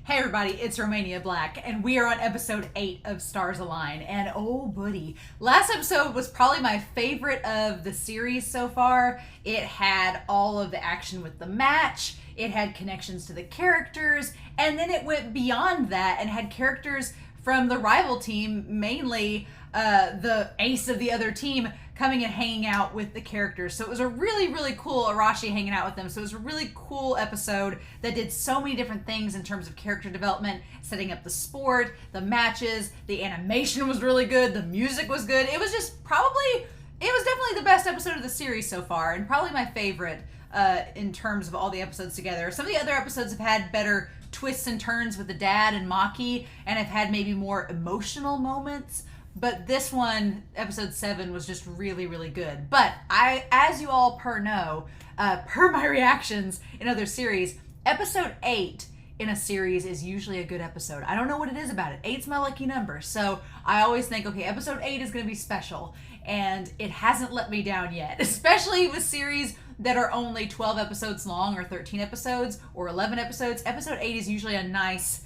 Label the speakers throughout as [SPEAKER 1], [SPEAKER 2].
[SPEAKER 1] Hey everybody, it's Romania Black, and we are on episode 8 of Stars Align. And oh buddy, last episode was probably my favorite of the series so far. It had all of the action with the match, it had connections to the characters, and then it went beyond that and had characters from the rival team, mainly the ace of the other team, coming and hanging out with the characters. So it was a really, really cool Arashi hanging out with them. So it was a really cool episode that did so many different things in terms of character development, setting up the sport, the matches, the animation was really good, the music was good. It was definitely the best episode of the series so far, and probably my favorite in terms of all the episodes together. Some of the other episodes have had better twists and turns with the dad and Maki, and have had maybe more emotional moments. But this one, episode 7, was just really, really good. But as you all per my reactions in other series, episode 8 in a series is usually a good episode. I don't know what it is about it. 8's my lucky number. So I always think, okay, episode 8 is going to be special. And it hasn't let me down yet, especially with series that are only 12 episodes long, or 13 episodes, or 11 episodes. Episode 8 is usually a nice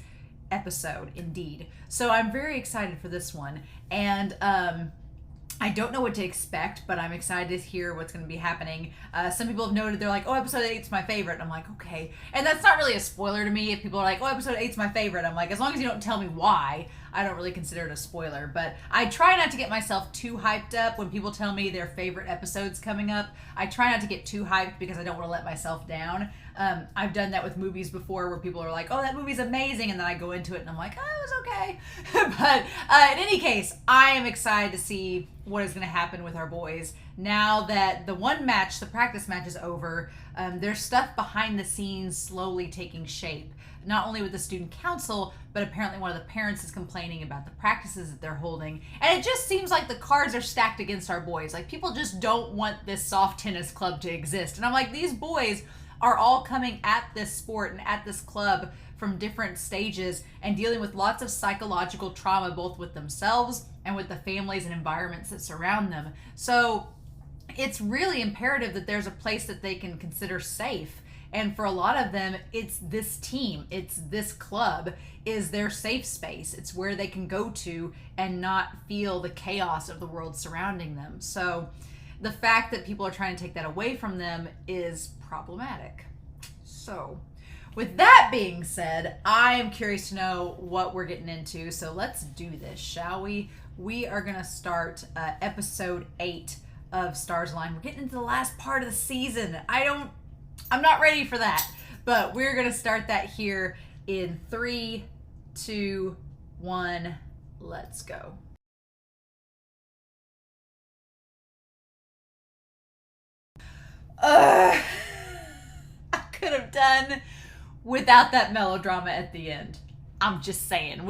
[SPEAKER 1] episode indeed. So I'm very excited for this one, and I don't know what to expect, but I'm excited to hear what's going to be happening. Some people have noted, they're like, oh, episode 8's my favorite. And I'm like, okay. And that's not really a spoiler to me. If people are like, oh, episode 8's my favorite, I'm like, as long as you don't tell me why, I don't really consider it a spoiler. But I try not to get myself too hyped up when people tell me their favorite episode's coming up. I try not to get too hyped because I don't want to let myself down. I've done that with movies before where people are like, oh, that movie's amazing, and then I go into it and I'm like, oh, it was okay. But in any case, I am excited to see what is going to happen with our boys. Now that the one match, the practice match, is over, there's stuff behind the scenes slowly taking shape. Not only with the student council, but apparently one of the parents is complaining about the practices that they're holding. And it just seems like the cards are stacked against our boys. Like, people just don't want this soft tennis club to exist. And I'm like, these boys are all coming at this sport and at this club from different stages and dealing with lots of psychological trauma, both with themselves and with the families and environments that surround them. So it's really imperative that there's a place that they can consider safe. And for a lot of them, it's this team, it's this club is their safe space. It's where they can go to and not feel the chaos of the world surrounding them. So the fact that people are trying to take that away from them is problematic. So with that being said, I am curious to know what we're getting into. So let's do this, shall we? We are going to start episode 8 of Stars Align. We're getting into the last part of the season. I'm not ready for that, but we're going to start that here in 3, 2, 1, let's go. I could have done without that melodrama at the end. I'm just saying.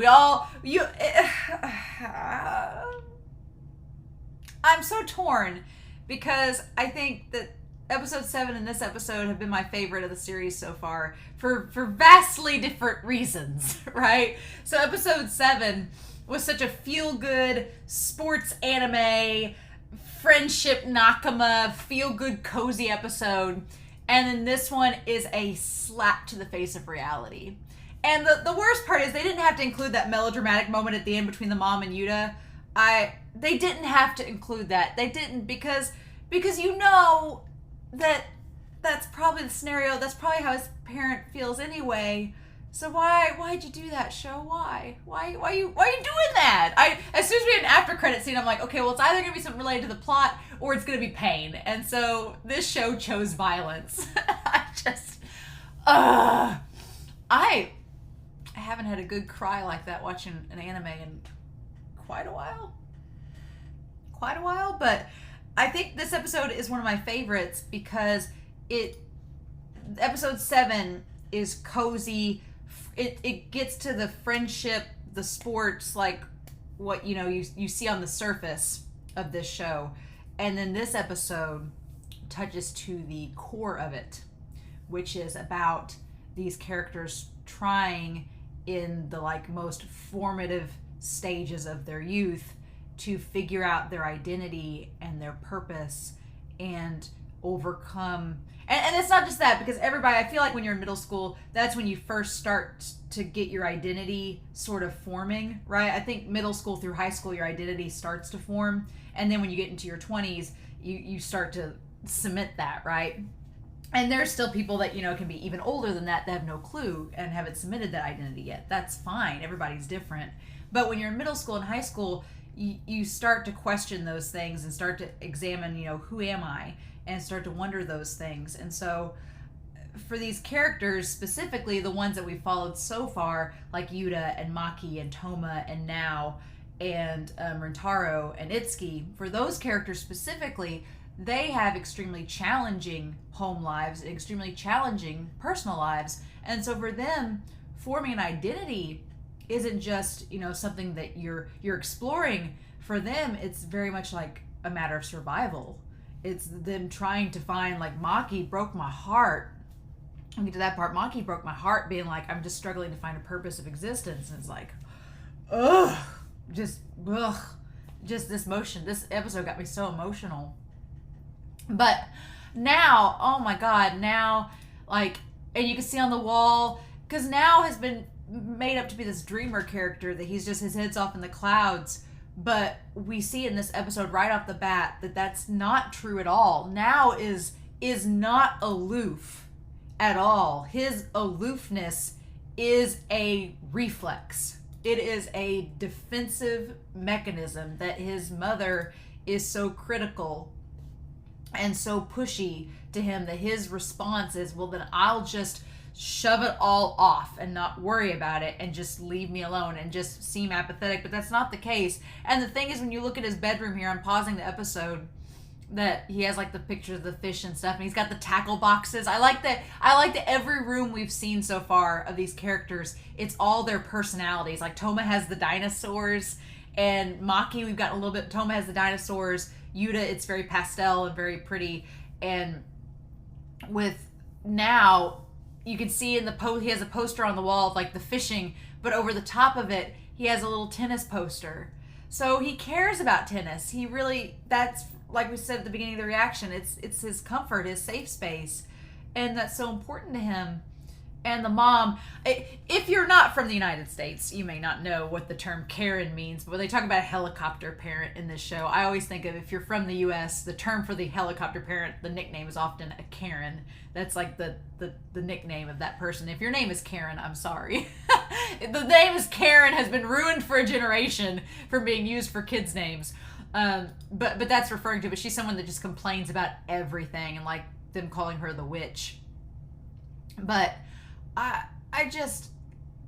[SPEAKER 1] I'm so torn because I think that episode 7 and this episode have been my favorite of the series so far for vastly different reasons, right? So episode 7 was such a feel-good sports anime, friendship nakama, feel-good cozy episode. And then this one is a slap to the face of reality. And the worst part is they didn't have to include that melodramatic moment at the end between the mom and Yuta. They didn't have to include that. They didn't because you know that's probably the scenario. That's probably how his parent feels anyway. So why'd you do that, show? Why are you doing that? As soon as we had an after credit scene, I'm like, okay, well, it's either gonna be something related to the plot or it's gonna be pain. And so this show chose violence. I haven't had a good cry like that watching an anime in quite a while, but I think this episode is one of my favorites because episode 7 is cozy. It gets to the friendship, the sports, like what you see on the surface of this show. And then this episode touches to the core of it, which is about these characters trying in the most formative stages of their youth to figure out their identity and their purpose and overcome. And it's not just that, because everybody, I feel like when you're in middle school, that's when you first start to get your identity sort of forming, right? I think middle school through high school, your identity starts to form. And then when you get into your 20s, you start to cement that, right? And there's still people that, you know, can be even older than that have no clue and haven't cemented that identity yet. That's fine. Everybody's different. But when you're in middle school and high school, you start to question those things and start to examine, you know, who am I? And start to wonder those things. And so for these characters, specifically the ones that we've followed so far, like Yuta and Maki and Toma and Now and Rintaro and Itsuki, for those characters specifically, they have extremely challenging home lives, extremely challenging personal lives. And so for them, forming an identity isn't just, you know, something that you're exploring. For them, it's very much like a matter of survival. It's them trying to find, like, Maki broke my heart. I'll get to that part. Maki broke my heart, being like, I'm just struggling to find a purpose of existence. And it's like, ugh. Just this motion. This episode got me so emotional. But Now, oh my God, Now, like, and you can see on the wall, because Now has been made up to be this dreamer character, that he's just, his head's off in the clouds. But we see in this episode right off the bat that that's not true at all. Now is not aloof at all. His aloofness is a reflex. It is a defensive mechanism that his mother is so critical and so pushy to him that his response is, well, then I'll just shove it all off and not worry about it and just leave me alone and just seem apathetic. But that's not the case. And the thing is, when you look at his bedroom here, I'm pausing the episode, that he has like the pictures of the fish and stuff, and he's got the tackle boxes. I like that every room we've seen so far of these characters, it's all their personalities. Like Toma has the dinosaurs, and Maki, we've got a little bit, Toma has the dinosaurs. Yuta, it's very pastel and very pretty. And with Now, you can see in the he has a poster on the wall of like the fishing, but over the top of it, he has a little tennis poster. So he cares about tennis. He really, that's, like we said at the beginning of the reaction, it's his comfort, his safe space. And that's so important to him. And the mom, if you're not from the United States, you may not know what the term Karen means, but when they talk about a helicopter parent in this show, I always think of, if you're from the US, the term for the helicopter parent, the nickname is often a Karen. That's like the nickname of that person. If your name is Karen, I'm sorry. The name is Karen has been ruined for a generation from being used for kids' names. But that's referring to, but she's someone that just complains about everything, and like them calling her the witch. But I just,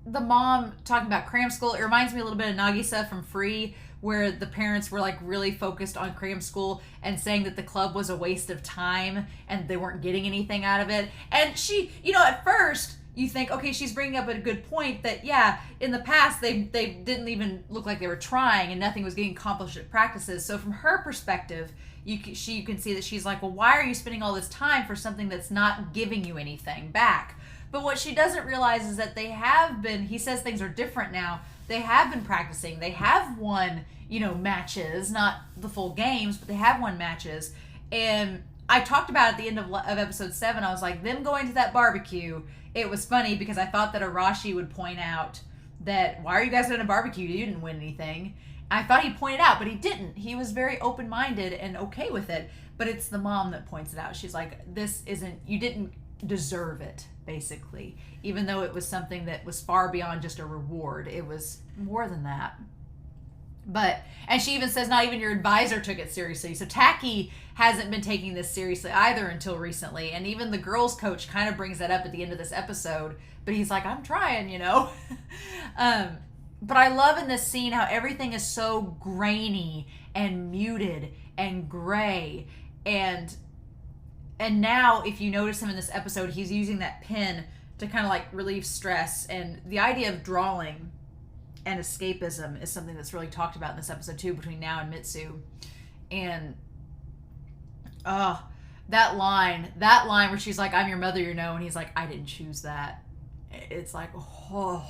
[SPEAKER 1] the mom talking about cram school, it reminds me a little bit of Nagisa from Free, where the parents were like really focused on cram school and saying that the club was a waste of time and they weren't getting anything out of it. And she, you know, at first you think, okay, she's bringing up a good point that, yeah, in the past they didn't even look like they were trying and nothing was getting accomplished at practices. So from her perspective, you can see that she's like, well, why are you spending all this time for something that's not giving you anything back? But what she doesn't realize is that they have been, he says things are different now. They have been practicing. They have won, you know, matches, not the full games, but they have won matches. And I talked about at the end of episode 7, I was like, them going to that barbecue, it was funny because I thought that Arashi would point out that, why are you guys doing a barbecue? You didn't win anything. I thought he pointed out, but he didn't. He was very open-minded and okay with it. But it's the mom that points it out. She's like, this isn't, you didn't deserve it, basically. Even though it was something that was far beyond just a reward. It was more than that. But, and she even says not even your advisor took it seriously. So Taki hasn't been taking this seriously either until recently. And even the girls coach kind of brings that up at the end of this episode. But he's like, I'm trying, you know. But I love in this scene how everything is so grainy and muted and gray. And now, if you notice him in this episode, he's using that pen to kind of like relieve stress. And the idea of drawing and escapism is something that's really talked about in this episode too, between Now and Mitsu. And that line where she's like, I'm your mother, you know, and he's like, I didn't choose that. It's like, oh,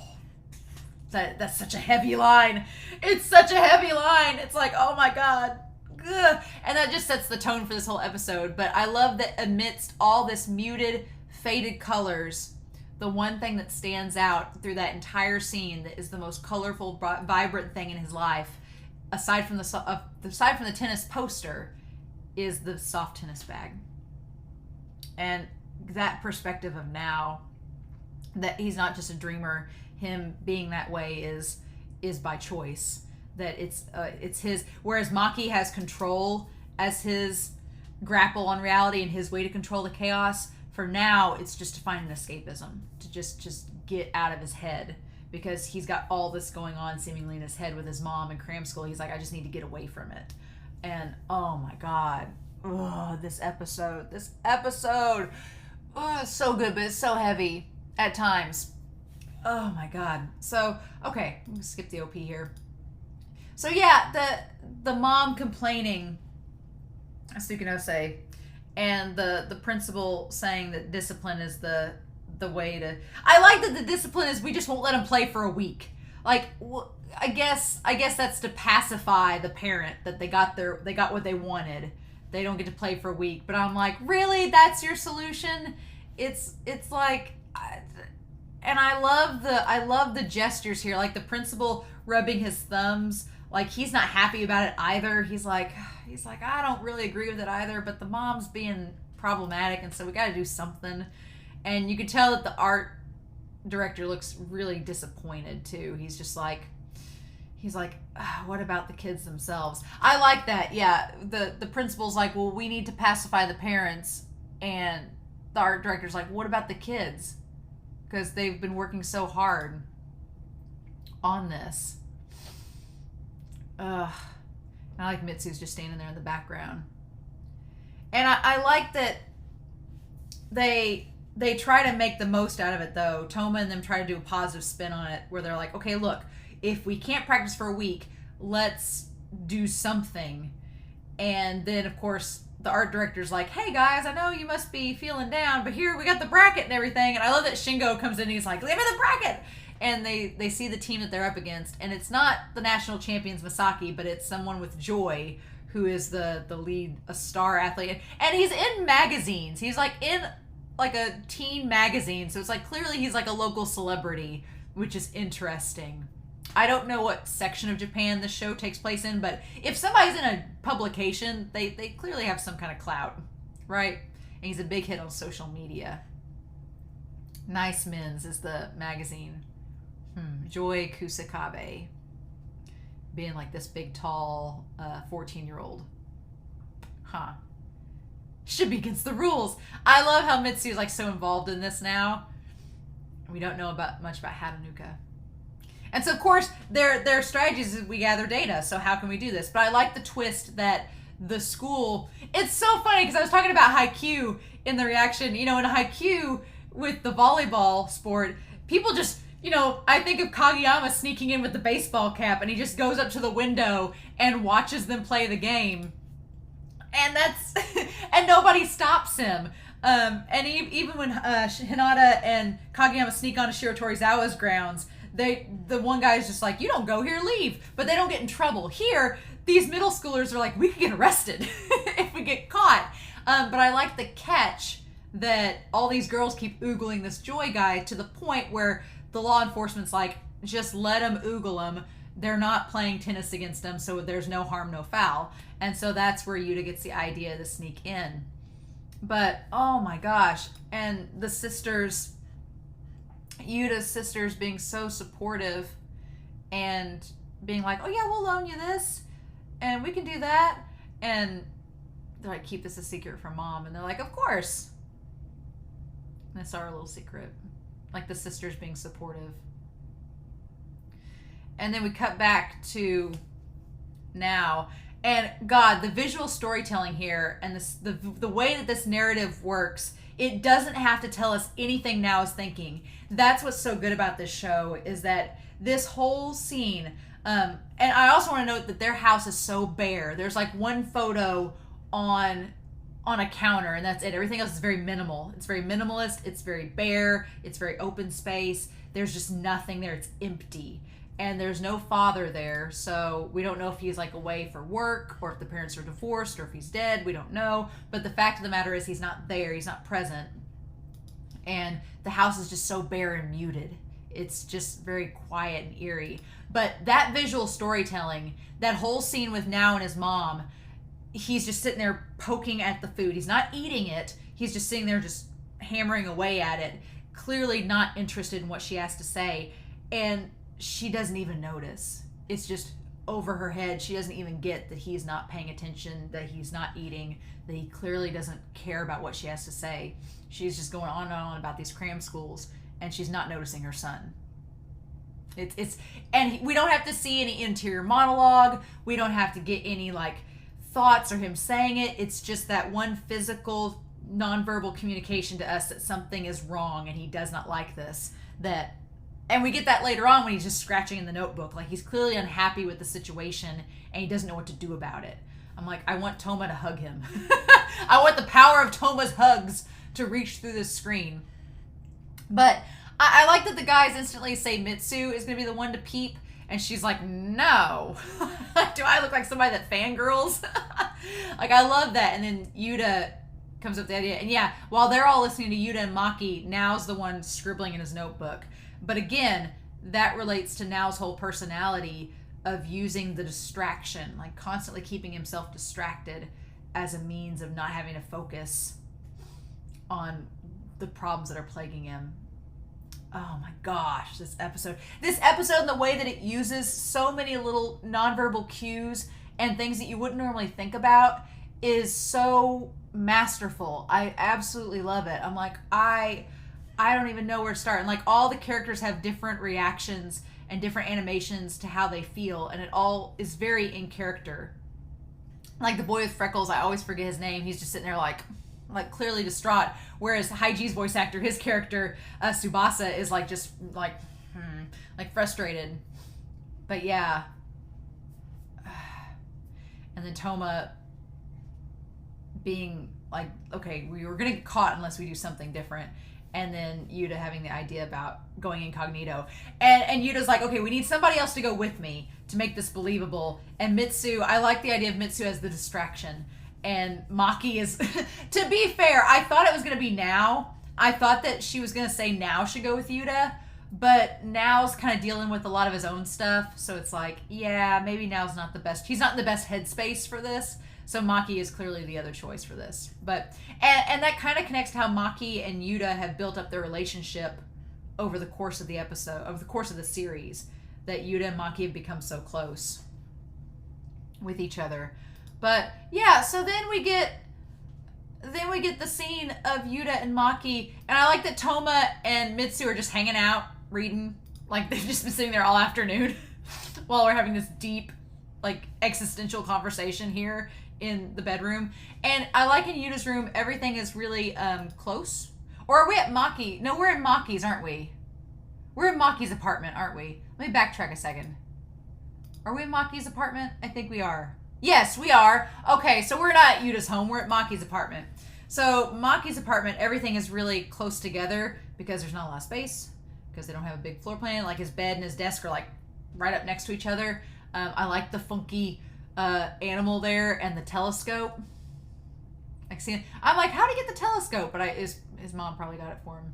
[SPEAKER 1] that's such a heavy line. It's such a heavy line. It's like, oh my God, ugh. And that just sets the tone for this whole episode. But I love that amidst all this muted, faded colors, the one thing that stands out through that entire scene that is the most colorful, vibrant thing in his life, aside from the tennis poster, is the soft tennis bag. And that perspective of now, that he's not just a dreamer, him being that way is by choice. That it's his. Whereas Maki has control as his grapple on reality and his way to control the chaos. For now, it's just to find an escapism, to just get out of his head, because he's got all this going on seemingly in his head with his mom and cram school. He's like, I just need to get away from it. And oh my God, this episode, it's so good, but it's so heavy at times. Oh my God. So, okay, I'm gonna skip the OP here. So yeah, the mom complaining, Sukanose, and the principal saying that discipline is the way to. I like that the discipline is we just won't let them play for a week. Like, I guess that's to pacify the parent that they got what they wanted. They don't get to play for a week. But I'm like, really? That's your solution? It's like, and I love the gestures here. Like the principal rubbing his thumbs. Like he's not happy about it either. He's like, I don't really agree with it either, but the mom's being problematic, and so we got to do something. And you could tell that the art director looks really disappointed too. He's just like, what about the kids themselves? I like that. Yeah, the principal's like, well, we need to pacify the parents, and the art director's like, what about the kids? Because they've been working so hard on this. I like Mitsu's just standing there in the background. And I like that they try to make the most out of it, though. Toma and them try to do a positive spin on it, where they're like, okay, look, if we can't practice for a week, let's do something. And then, of course, the art director's like, hey, guys, I know you must be feeling down, but here, we got the bracket and everything. And I love that Shingo comes in and he's like, give me the bracket! And they see the team that they're up against, and it's not the national champions Masaki, but it's someone with Joy, who is the lead, a star athlete. And he's in magazines. He's like in like a teen magazine, so it's like clearly he's like a local celebrity, which is interesting. I don't know what section of Japan this show takes place in, but if somebody's in a publication, they clearly have some kind of clout, right? And he's a big hit on social media. Nice Men's is the magazine. Joy Kusakabe, being like this big, tall 14-year-old. Should be against the rules. I love how Mitsu is like so involved in this now. We don't know much about Hatanuka. And so, of course, their strategies is we gather data. So how can we do this? But I like the twist that the school... It's so funny because I was talking about Haikyuu in the reaction. You know, in Haikyuu with the volleyball sport, people just... You know, I think of Kageyama sneaking in with the baseball cap, and he just goes up to the window and watches them play the game. And that's... and nobody stops him. And even when Hinata and Kageyama sneak onto Shiratorizawa's grounds, the one guy is just like, you don't go here, leave. But they don't get in trouble. Here, these middle schoolers are like, we could get arrested if we get caught. But I like the catch that all these girls keep oogling this Joy guy to the point where the law enforcement's like, just let them oogle him. They're not playing tennis against them, so there's no harm, no foul. And so that's where Yuta gets the idea to sneak in. But, oh my gosh. And the sisters, Yuta's sisters being so supportive and being like, oh yeah, we'll loan you this. And we can do that. And they're like, keep this a secret from Mom. And they're like, of course. And it's our little secret. Like the sisters being supportive. And then we cut back to now. And God, the visual storytelling here and the way that this narrative works, it doesn't have to tell us anything Now is thinking. That's what's so good about this show, is that this whole scene, and I also want to note that their house is so bare. There's like one photo on a counter, and that's it. Everything else is very minimal. It's very minimalist. It's very bare. It's very open space. There's just nothing there. It's empty. and there's no father there, so we don't know if he's like away for work or if the parents are divorced or if he's dead. We don't know, but the fact of the matter is he's not there, he's not present, and the house is just so bare and muted. It's just very quiet and eerie. But that visual storytelling, that whole scene with Now and his mom, he's just sitting there poking at the food. He's not eating it. He's just sitting there just hammering away at it, clearly not interested in what she has to say. And she doesn't even notice. It's just over her head. She doesn't even get that he's not paying attention, that he's not eating, that he clearly doesn't care about what she has to say. She's just going on and on about these cram schools, and she's not noticing her son. And we don't have to see any interior monologue. We don't have to get any like thoughts or him saying it. It's just that one physical, nonverbal communication to us that something is wrong and he does not like this. And we get that later on when he's just scratching in the notebook. Like, he's clearly unhappy with the situation and he doesn't know what to do about it. I'm like, I want Toma to hug him. I want the power of Toma's hugs to reach through this screen. But I like that the guys instantly say Mitsu is going to be the one to peep. And she's like, no. Do I look like somebody that fangirls? Like, I love that. And then Yuta comes up with the idea. And yeah, while they're all listening to Yuta and Maki, Nao's the one scribbling in his notebook. But again, that relates to Nao's whole personality of using the distraction, like constantly keeping himself distracted as a means of not having to focus on the problems that are plaguing him. Oh my gosh, this episode and the way that it uses so many little nonverbal cues and things that you wouldn't normally think about is so masterful. I absolutely love it. I'm like, I don't even know where to start. And like, all the characters have different reactions and different animations to how they feel, and it all is very in character. Like the boy with freckles, I always forget his name. He's just sitting there like clearly distraught. Whereas Haiji's voice actor, his character, Tsubasa, is like just like frustrated. But yeah. And then Toma being like, okay, we were gonna get caught unless we do something different. And then Yuta having the idea about going incognito. And Yuta's like, okay, we need somebody else to go with me to make this believable. And Mitsu, I like the idea of Mitsu as the distraction. And Maki is, to be fair, I thought it was going to be Now. I thought that she was going to say Now should go with Yuta. But Now's kind of dealing with a lot of his own stuff. So it's like, yeah, maybe Now's not the best. He's not in the best headspace for this. So Maki is clearly the other choice for this. But and that kind of connects to how Maki and Yuta have built up their relationship over the course of the episode, over the course of the series, that Yuta and Maki have become so close with each other. But yeah, so then we get the scene of Yuta and Maki, and I like that Toma and Mitsu are just hanging out, reading. Like, they've just been sitting there all afternoon while we're having this deep, like, existential conversation here in the bedroom. And I like in Yuta's room, everything is really close. Or are we at Maki? No, we're in Maki's, aren't we? We're in Maki's apartment, aren't we? Let me backtrack a second. Are we in Maki's apartment? I think we are. Yes, we are. Okay, so we're not at Yuta's home. We're at Maki's apartment. So Maki's apartment, everything is really close together because there's not a lot of space, because they don't have a big floor plan. Like, his bed and his desk are like right up next to each other. I like the funky animal there and the telescope. I'm like, how did he get the telescope? But his mom probably got it for him.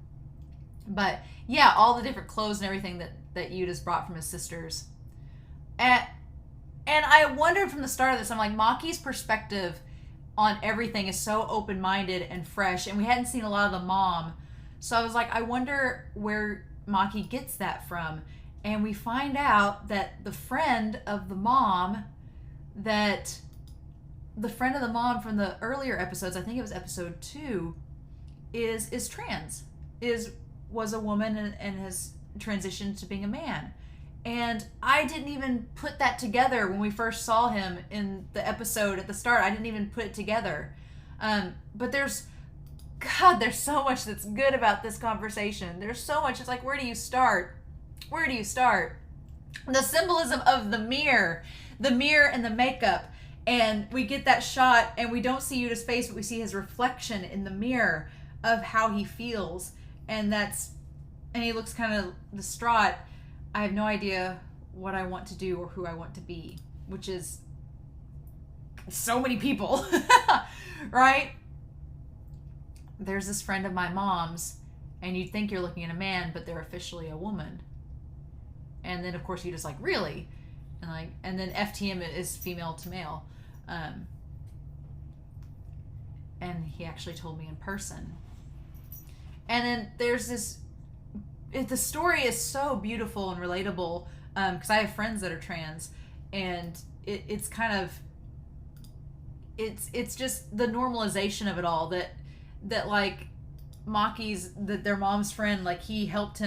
[SPEAKER 1] But yeah, all the different clothes and everything that Yuta's brought from his sisters. And I wondered from the start of this, I'm like, Maki's perspective on everything is so open-minded and fresh, and we hadn't seen a lot of the mom. So I was like, I wonder where Maki gets that from. And we find out that the friend of the mom from the earlier episodes, I think it was episode 2, is trans, was a woman and has transitioned to being a man. And I didn't even put that together when we first saw him in the episode at the start. I didn't even put it together. But there's so much that's good about this conversation. There's so much. It's like, where do you start? Where do you start? The symbolism of the mirror and the makeup. And we get that shot and we don't see Yuta's face, but we see his reflection in the mirror of how he feels. And he looks kind of distraught. I have no idea what I want to do or who I want to be, which is so many people, right? There's this friend of my mom's, and you'd think you're looking at a man, but they're officially a woman. And then, of course, you just like, really? And then FTM is female to male. And he actually told me in person. And then there's this, the story is so beautiful and relatable, because I have friends that are trans, and it's kind of, it's just the normalization of it all, that like Maki's, that their mom's friend, like he helped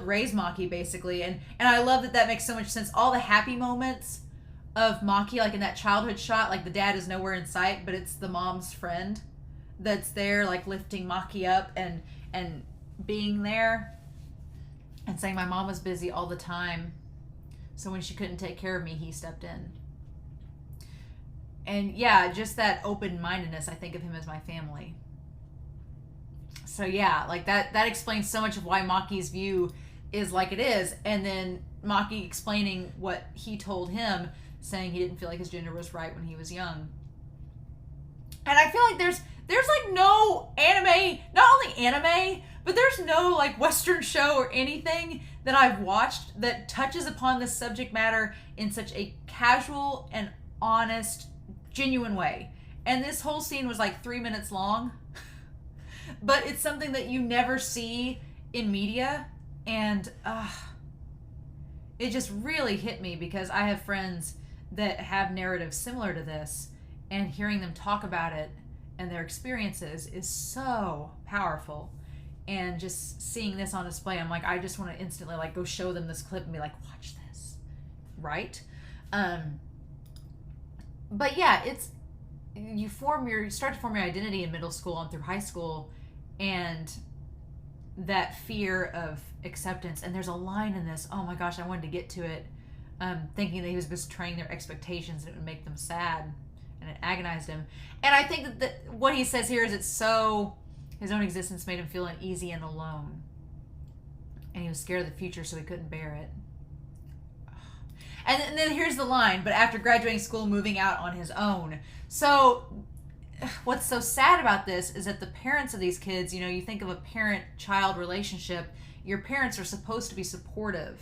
[SPEAKER 1] raise Maki basically, and I love that makes so much sense. All the happy moments of Maki, like in that childhood shot, like the dad is nowhere in sight, but it's the mom's friend that's there, like lifting Maki up and being there and saying my mom was busy all the time, so when she couldn't take care of me, he stepped in. And yeah, just that open-mindedness, I think of him as my family. So yeah, like that explains so much of why Maki's view is like it is. And then Maki explaining what he told him, saying he didn't feel like his gender was right when he was young. And I feel like there's like no anime, not only anime, but there's no like Western show or anything that I've watched that touches upon this subject matter in such a casual and honest, genuine way. And this whole scene was like 3 minutes long, but it's something that you never see in media. And it just really hit me, because I have friends that have narratives similar to this, and hearing them talk about it and their experiences is so powerful. And just seeing this on display, I'm like, I just want to instantly like go show them this clip and be like, watch this, right? But yeah, it's, you start to form your identity in middle school and through high school, and that fear of acceptance. And there's a line in this, oh my gosh, I wanted to get to it, thinking that he was betraying their expectations and it would make them sad, and it agonized him. And I think that what he says here is, it's so, his own existence made him feel uneasy and alone, and he was scared of the future, so he couldn't bear it. And then here's the line, but after graduating school, moving out on his own. So what's so sad about this is that the parents of these kids, you know, you think of a parent-child relationship, your parents are supposed to be supportive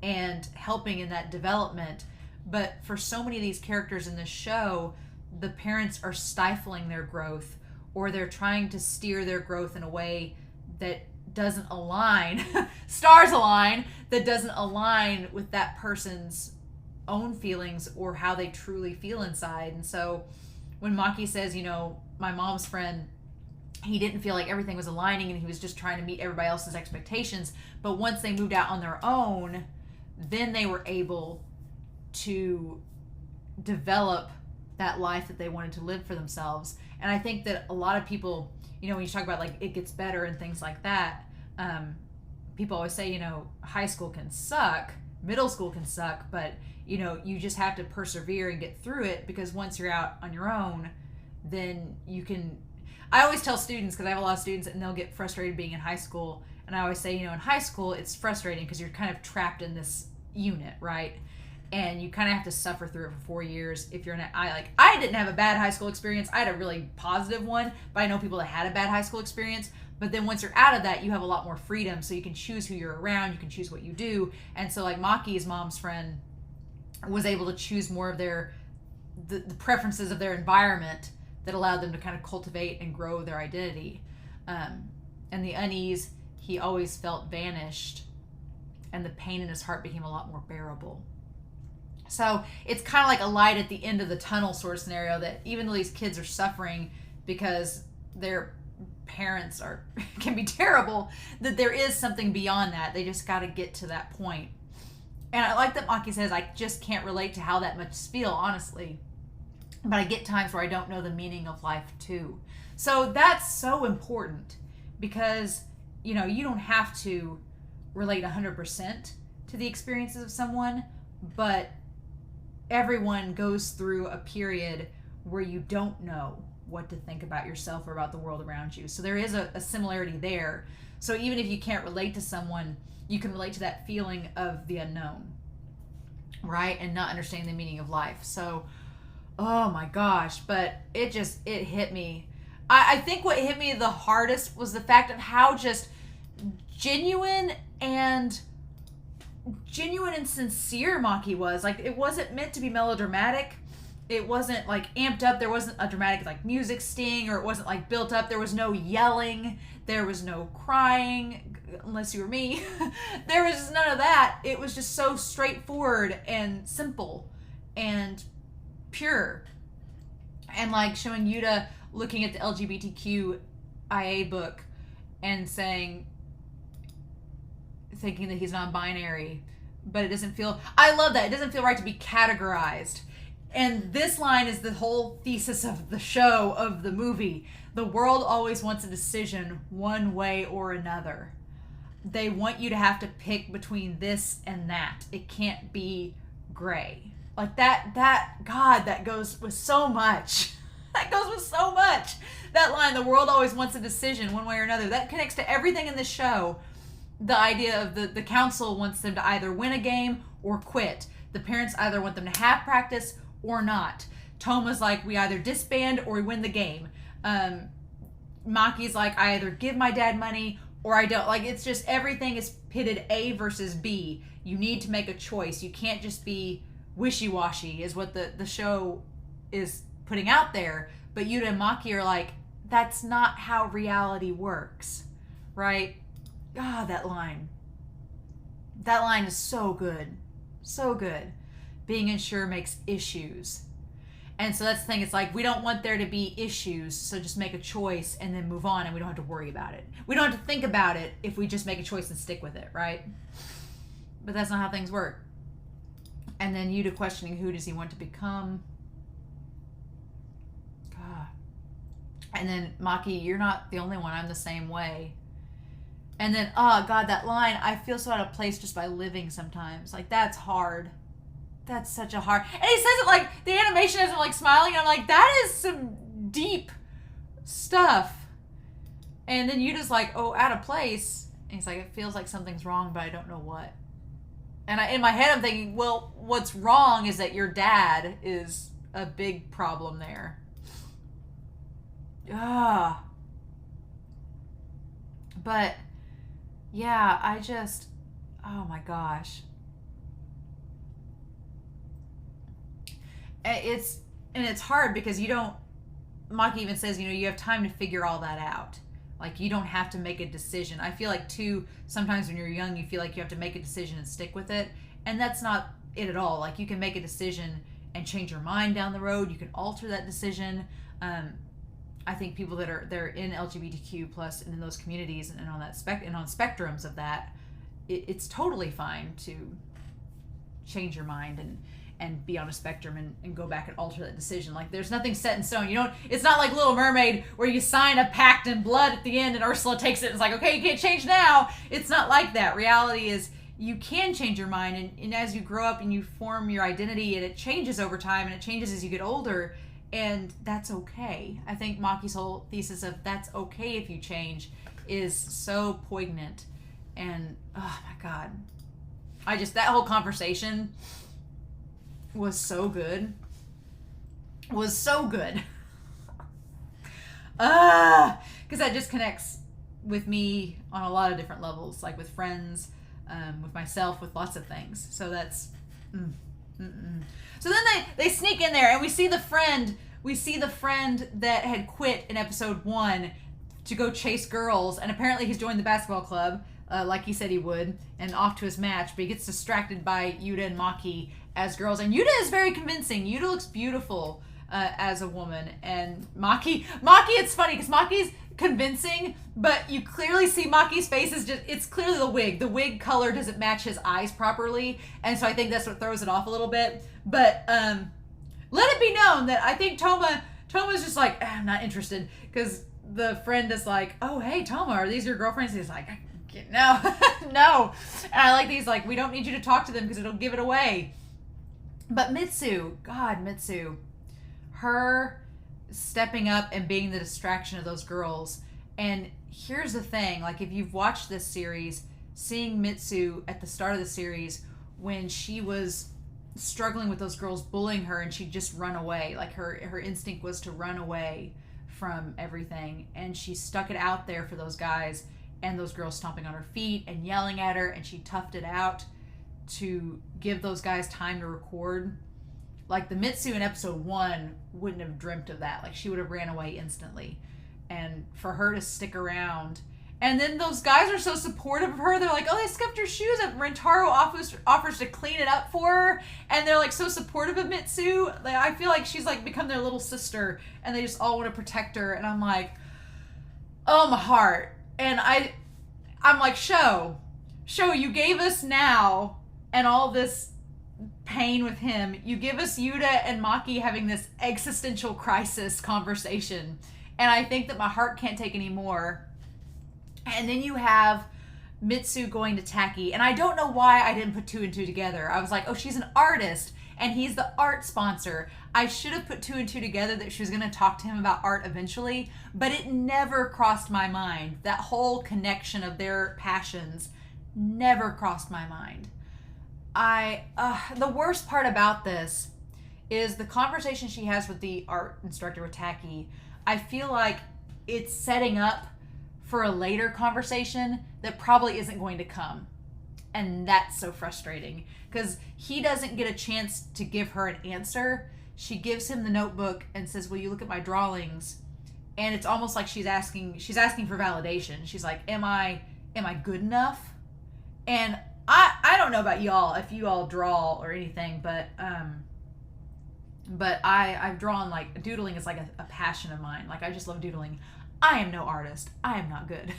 [SPEAKER 1] and helping in that development. But for so many of these characters in this show, the parents are stifling their growth, or they're trying to steer their growth in a way that doesn't align, stars align, that doesn't align with that person's own feelings or how they truly feel inside. And so when Maki says, you know, my mom's friend, he didn't feel like everything was aligning and he was just trying to meet everybody else's expectations. But once they moved out on their own, then they were able to develop that life that they wanted to live for themselves. And I think that a lot of people, you know, when you talk about like it gets better and things like that, people always say, you know, high school can suck, middle school can suck, but you know, you just have to persevere and get through it, because once you're out on your own, then you can. I always tell students, because I have a lot of students and they'll get frustrated being in high school, and I always say, you know, in high school it's frustrating because you're kind of trapped in this unit, right? And you kind of have to suffer through it for 4 years. If you're I didn't have a bad high school experience. I had a really positive one, but I know people that had a bad high school experience. But then once you're out of that, you have a lot more freedom, so you can choose who you're around, you can choose what you do. And so like Maki's mom's friend was able to choose more of the preferences of their environment that allowed them to kind of cultivate and grow their identity. And the unease he always felt vanished, and the pain in his heart became a lot more bearable. So it's kind of like a light at the end of the tunnel sort of scenario, that even though these kids are suffering because their parents can be terrible, that there is something beyond that. They just got to get to that point. And I like that Maki says, I just can't relate to how that much feel, honestly. But I get times where I don't know the meaning of life too. So that's so important, because, you know, you don't have to relate 100% to the experiences of someone, but everyone goes through a period where you don't know what to think about yourself or about the world around you. So there is a similarity there. So even if you can't relate to someone, you can relate to that feeling of the unknown. right? And not understanding the meaning of life. So, oh my gosh, but it hit me. I think what hit me the hardest was the fact of how just genuine and sincere Maki was. Like, it wasn't meant to be melodramatic. It wasn't like amped up. There wasn't a dramatic like music sting, or it wasn't like built up. There was no yelling. There was no crying, unless you were me. There was just none of that. It was just so straightforward and simple and pure. And like showing Yuta looking at the LGBTQIA book and thinking that he's non-binary, but it doesn't feel, I love that. It doesn't feel right to be categorized. And this line is the whole thesis of the show, of the movie. The world always wants a decision one way or another. They want you to have to pick between this and that. It can't be gray. Like that God, that goes with so much. That goes with so much. That line, the world always wants a decision one way or another. That connects to everything in this show. The idea of the council wants them to either win a game or quit. The parents either want them to have practice or not. Toma's like, we either disband or we win the game. Maki's like, I either give my dad money or I don't. Like, it's just everything is pitted A versus B. You need to make a choice. You can't just be wishy-washy, is what the show is putting out there. But Yuta and Maki are like, that's not how reality works, right? God, that line. That line is so good. So good. Being unsure makes issues. And so that's the thing. It's like, we don't want there to be issues, so just make a choice and then move on, and we don't have to worry about it. We don't have to think about it if we just make a choice and stick with it, right? But that's not how things work. And then Yuta questioning, who does he want to become? God. And then Maki, you're not the only one. I'm the same way. And then, oh God, that line, I feel so out of place just by living sometimes. Like, that's hard. That's such a hard. And he says it like, the animation has him like smiling. And I'm like, that is some deep stuff. And then Yuta's like, oh, out of place. And he's like, it feels like something's wrong, but I don't know what. And in my head, I'm thinking, well, what's wrong is that your dad is a big problem there. Ah. But, yeah, I just, oh my gosh. It's hard because you don't, Maki even says, you have time to figure all that out. Like, you don't have to make a decision. I feel like, too, sometimes when you're young, you feel like you have to make a decision and stick with it. And that's not it at all. Like, you can make a decision and change your mind down the road. You can alter that decision. I think people they're in LGBTQ plus and in those communities and on that on spectrums of that, it's totally fine to change your mind and be on a spectrum and go back and alter that decision. Like, there's nothing set in stone. It's not like Little Mermaid where you sign a pact in blood at the end and Ursula takes it and is like, okay, you can't change now. It's not like that. Reality is you can change your mind, and as you grow up and you form your identity, and it changes over time and it changes as you get older, and that's okay. I think Maki's whole thesis of that's okay if you change is so poignant. And oh my God, that whole conversation was so good. Because that just connects with me on a lot of different levels, like with friends, with myself, with lots of things. So that's So then they sneak in there, and we see the friend that had quit in episode 1 to go chase girls, and apparently he's joined the basketball club, like he said he would, and off to his match, but he gets distracted by Yuta and Maki as girls. And Yuta is very convincing. Yuta looks beautiful as a woman. And Maki, it's funny because Maki's convincing, but you clearly see Maki's face is it's clearly the wig. The wig color doesn't match his eyes properly. And so I think that's what throws it off a little bit. But let it be known that I think Toma's just like, I'm not interested. Because the friend is like, oh, hey, Toma, are these your girlfriends? He's like, no, no. And I like these, like, we don't need you to talk to them because it'll give it away. But Mitsu, her stepping up and being the distraction of those girls. And here's the thing, like, if you've watched this series, seeing Mitsu at the start of the series when she was struggling with those girls bullying her, and she'd just run away. Like her instinct was to run away from everything, and she stuck it out there for those guys and those girls stomping on her feet and yelling at her, and she toughed it out to give those guys time to record. Like the Mitsu in episode 1 wouldn't have dreamt of that. Like she would have ran away instantly. And for her to stick around, and then those guys are so supportive of her. They're like, oh, they scuffed your shoes up. Rentaro offers to clean it up for her. And they're like so supportive of Mitsu. Like, I feel like she's like become their little sister, and they just all want to protect her. And I'm like, oh, my heart. And I'm like, show, you gave us Now and all this pain with him. You give us Yuta and Maki having this existential crisis conversation. And I think that my heart can't take any more. And then you have Mitsu going to Taki. And I don't know why I didn't put 2 and 2 together. I was like, oh, she's an artist, and he's the art sponsor. I should have put 2 and 2 together that she was going to talk to him about art eventually. But it never crossed my mind. That whole connection of their passions never crossed my mind. The worst part about this is the conversation she has with the art instructor with Taki. I feel like it's setting up for a later conversation that probably isn't going to come. And that's so frustrating because he doesn't get a chance to give her an answer. She gives him the notebook and says, will you look at my drawings? And it's almost like she's asking for validation. She's like, am I good enough? And I don't know about y'all, if you all draw or anything, but I've drawn, like, doodling is like a passion of mine. Like, I just love doodling. I am no artist. I am not good.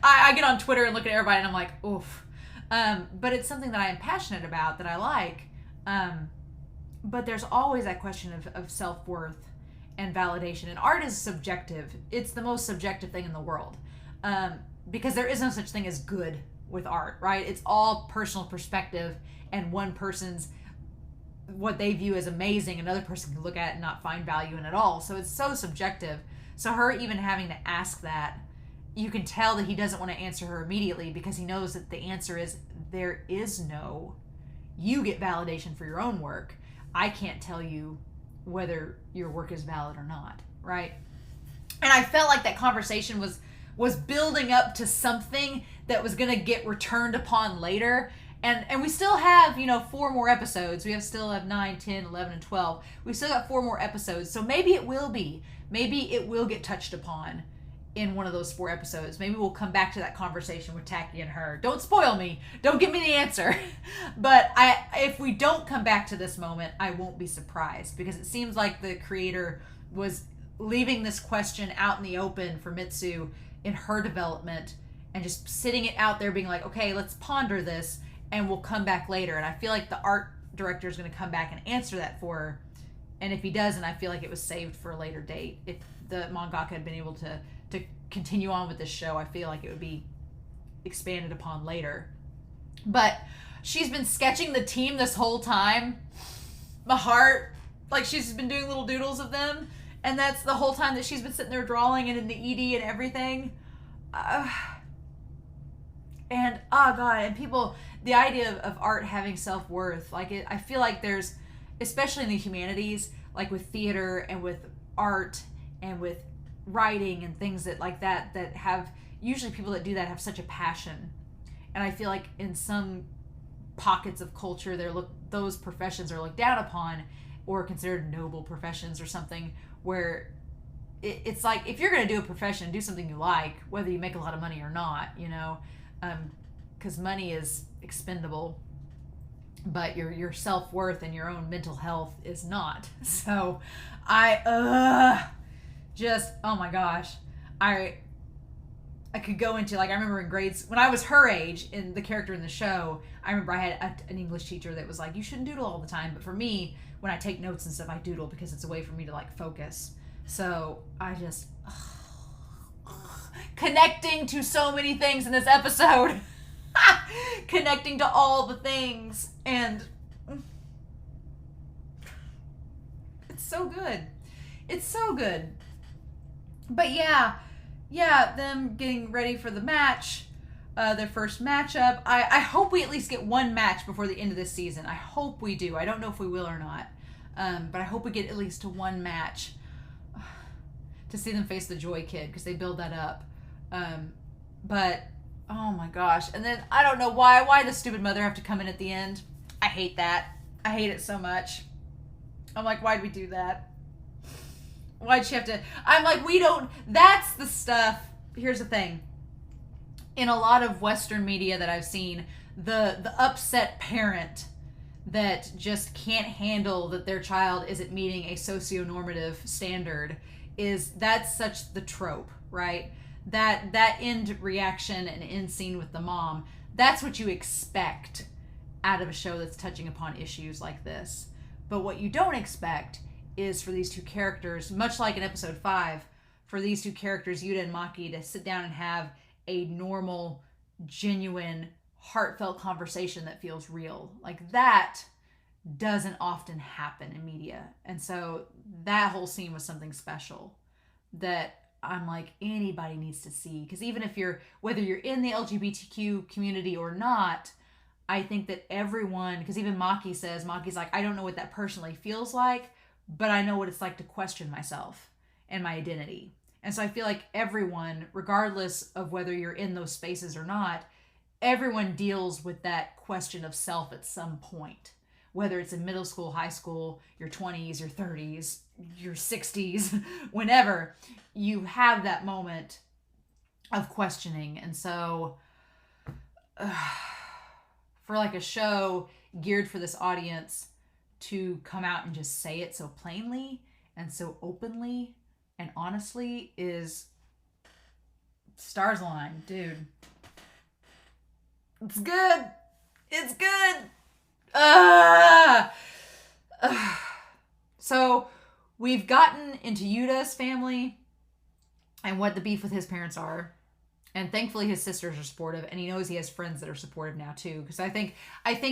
[SPEAKER 1] I get on Twitter and look at everybody and I'm like, oof. But it's something that I am passionate about, that I like. But there's always that question of self-worth and validation. And art is subjective. It's the most subjective thing in the world. Because there is no such thing as good with art, right? It's all personal perspective, and one person's, what they view as amazing, another person can look at it and not find value in it at all. So it's so subjective. So her even having to ask that, you can tell that he doesn't want to answer her immediately because he knows that the answer is there is no. You get validation for your own work. I can't tell you whether your work is valid or not, right? And I felt like that conversation was building up to something that was going to get returned upon later. And we still have, 4 more episodes. We still have 9, 10, 11, and 12. We still got 4 more episodes. So maybe it will be. Maybe it will get touched upon in one of those 4 episodes. Maybe we'll come back to that conversation with Taki and her. Don't spoil me. Don't give me the answer. But if we don't come back to this moment, I won't be surprised. Because it seems like the creator was leaving this question out in the open for Mitsu in her development. And just sitting it out there being like, okay, let's ponder this. And we'll come back later. And I feel like the art director is going to come back and answer that for her. And if he doesn't, I feel like it was saved for a later date. If the mangaka had been able to continue on with this show, I feel like it would be expanded upon later. But she's been sketching the team this whole time. My heart, like she's been doing little doodles of them. And that's the whole time that she's been sitting there drawing and in the ED and everything. And, oh God, and people, the idea of art having self-worth, like I feel like there's, especially in the humanities, like with theater and with art and with writing and things that like that have, usually people that do that have such a passion. And I feel like in some pockets of culture, those professions are looked down upon or considered noble professions or something, where it's like, if you're going to do a profession, do something you like, whether you make a lot of money or not, because money is expendable, but your self-worth and your own mental health is not. So oh my gosh, I could go into, like, I remember in grades when I was her age in the character in the show, I remember I had an English teacher that was like, you shouldn't doodle all the time. But for me, when I take notes and stuff, I doodle because it's a way for me to like focus. So I just connecting to so many things in this episode. Connecting to all the things, and it's so good. It's so good. But yeah, them getting ready for the match. their first matchup. I hope we at least get one match before the end of this season. I hope we do. I don't know if we will or not. But I hope we get at least to one match to see them face the Joy Kid, because they build that up. But oh my gosh. And then I don't know why the stupid mother have to come in at the end. I hate that. I hate it so much. I'm like, why'd we do that? Why'd she have to? I'm like, we don't. That's the stuff. Here's the thing. In a lot of Western media that I've seen, the upset parent that just can't handle that their child isn't meeting a socio-normative standard that's such the trope, right? That end reaction and end scene with the mom, that's what you expect out of a show that's touching upon issues like this. But what you don't expect is for these two characters, much like in episode 5, for these two characters, Yuta and Maki, to sit down and have a normal, genuine, heartfelt conversation that feels real. Like, that doesn't often happen in media. And so that whole scene was something special that I'm like, anybody needs to see. Because even if whether you're in the LGBTQ community or not, I think that everyone, because even Maki's like, I don't know what that personally feels like, but I know what it's like to question myself and my identity. And so I feel like everyone, regardless of whether you're in those spaces or not, everyone deals with that question of self at some point. Whether it's in middle school, high school, your 20s, your 30s, your 60s, whenever, you have that moment of questioning. And so for like a show geared for this audience to come out and just say it so plainly and so openly and honestly is stars align, dude. It's good. It's good. So we've gotten into Yuta's family and what the beef with his parents are. And thankfully his sisters are supportive, and he knows he has friends that are supportive now too. Because I think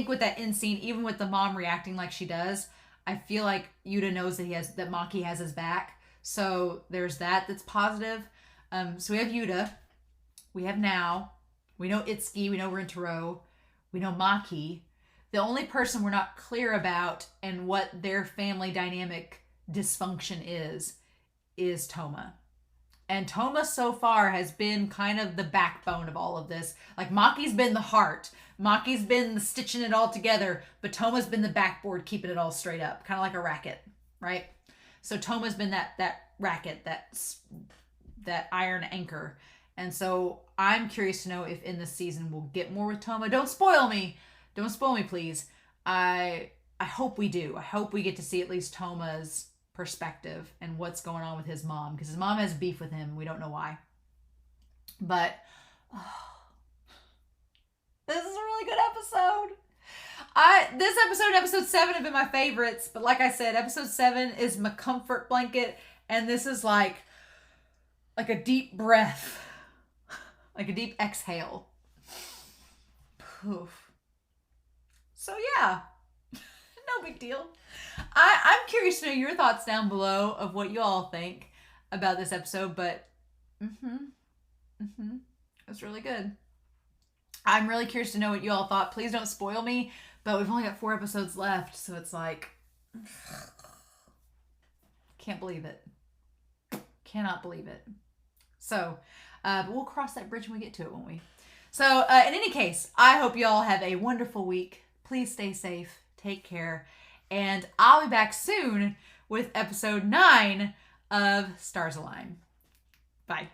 [SPEAKER 1] with that end scene, even with the mom reacting like she does, I feel like Yuta knows that that Maki has his back. So there's that's positive. So we have Yuta, we have Now, we know Itsuki, we know Rintaro, we know Maki. The only person we're not clear about and what their family dynamic dysfunction is Toma. And Toma so far has been kind of the backbone of all of this. Like, Maki's been the heart. Maki's been the stitching it all together. But Toma's been the backboard keeping it all straight up. Kind of like a racket, right? So Toma's been that racket, that iron anchor. And so I'm curious to know if in this season we'll get more with Toma. Don't spoil me. Don't spoil me, please. I hope we do. I hope we get to see at least Toma's perspective and what's going on with his mom, because his mom has beef with him. We don't know why. But this is a really good episode. This episode, episode 7, have been my favorites. But like I said, episode 7 is my comfort blanket, and this is like a deep breath, like a deep exhale. Poof. So yeah, no big deal. I'm curious to know your thoughts down below of what you all think about this episode, but it's really good. I'm really curious to know what you all thought. Please don't spoil me, but we've only got 4 episodes left, so it's like, can't believe it. Cannot believe it. So, but we'll cross that bridge when we get to it, won't we? So, in any case, I hope you all have a wonderful week. Please stay safe. Take care. And I'll be back soon with episode 9 of Stars Align. Bye.